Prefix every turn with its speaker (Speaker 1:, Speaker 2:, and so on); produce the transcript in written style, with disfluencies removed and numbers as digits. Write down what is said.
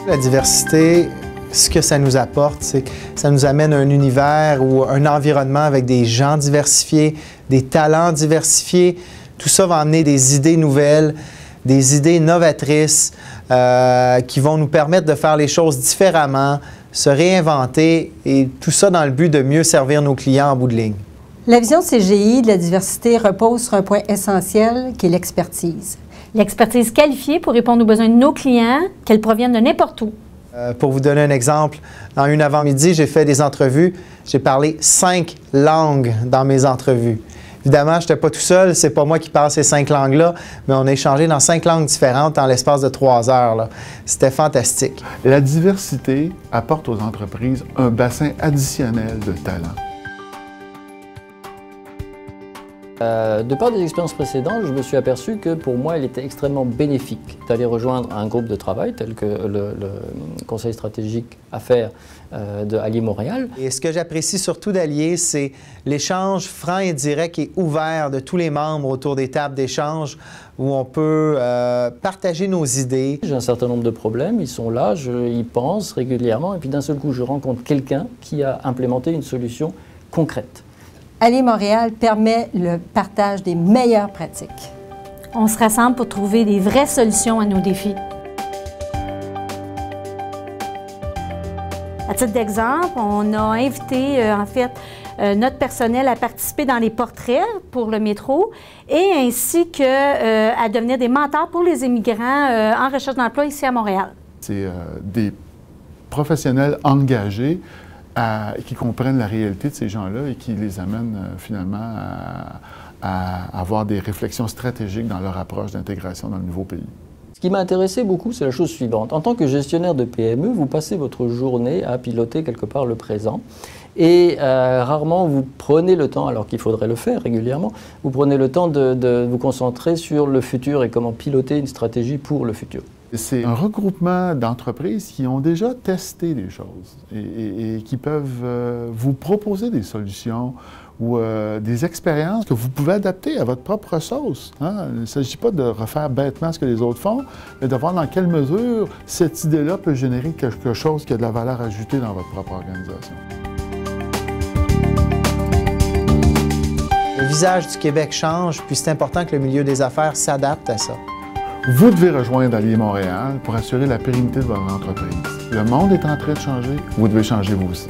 Speaker 1: La diversité, ce que ça nous apporte, c'est que ça nous amène un univers ou un environnement avec des gens diversifiés, des talents diversifiés. Tout ça va amener des idées nouvelles, des idées novatrices qui vont nous permettre de faire les choses différemment, se réinventer et tout ça dans le but de mieux servir nos clients en bout de ligne.
Speaker 2: La vision CGI de la diversité repose sur un point essentiel qui est l'expertise.
Speaker 3: L'expertise qualifiée pour répondre aux besoins de nos clients, qu'elle provienne de n'importe où.
Speaker 1: Pour vous donner un exemple, en une avant-midi, j'ai fait des entrevues. J'ai parlé 5 langues dans mes entrevues. Évidemment, je n'étais pas tout seul, c'est pas moi qui parle ces 5 langues-là, mais on a échangé dans 5 langues différentes en l'espace de 3 heures. C'était fantastique.
Speaker 4: La diversité apporte aux entreprises un bassin additionnel de talents.
Speaker 5: De par des expériences précédentes, je me suis aperçu que pour moi, il était extrêmement bénéfique d'aller rejoindre un groupe de travail tel que le Conseil stratégique affaires de Allier Montréal.
Speaker 1: Et ce que j'apprécie surtout d'Allier, c'est l'échange franc et direct et ouvert de tous les membres autour des tables d'échange où on peut partager nos idées.
Speaker 5: J'ai un certain nombre de problèmes, ils sont là, je y pense régulièrement et puis d'un seul coup, je rencontre quelqu'un qui a implémenté une solution concrète.
Speaker 2: Allier Montréal permet le partage des meilleures pratiques.
Speaker 3: On se rassemble pour trouver des vraies solutions à nos défis. À titre d'exemple, on a invité notre personnel à participer dans les portraits pour le métro et ainsi qu'à devenir des mentors pour les immigrants en recherche d'emploi ici à Montréal.
Speaker 4: C'est des professionnels engagés qui comprennent la réalité de ces gens-là et qui les amènent finalement à avoir des réflexions stratégiques dans leur approche d'intégration dans le nouveau pays.
Speaker 5: Ce qui m'a intéressé beaucoup, c'est la chose suivante. En tant que gestionnaire de PME, vous passez votre journée à piloter quelque part le présent et rarement vous prenez le temps, alors qu'il faudrait le faire régulièrement, vous prenez le temps de vous concentrer sur le futur et comment piloter une stratégie pour le futur.
Speaker 4: C'est un regroupement d'entreprises qui ont déjà testé des choses et qui peuvent vous proposer des solutions ou des expériences que vous pouvez adapter à votre propre sauce. Hein? Il ne s'agit pas de refaire bêtement ce que les autres font, mais de voir dans quelle mesure cette idée-là peut générer quelque chose qui a de la valeur ajoutée dans votre propre organisation.
Speaker 1: Le visage du Québec change, puis c'est important que le milieu des affaires s'adapte à ça.
Speaker 4: Vous devez rejoindre Allier Montréal pour assurer la pérennité de votre entreprise. Le monde est en train de changer, vous devez changer vous aussi.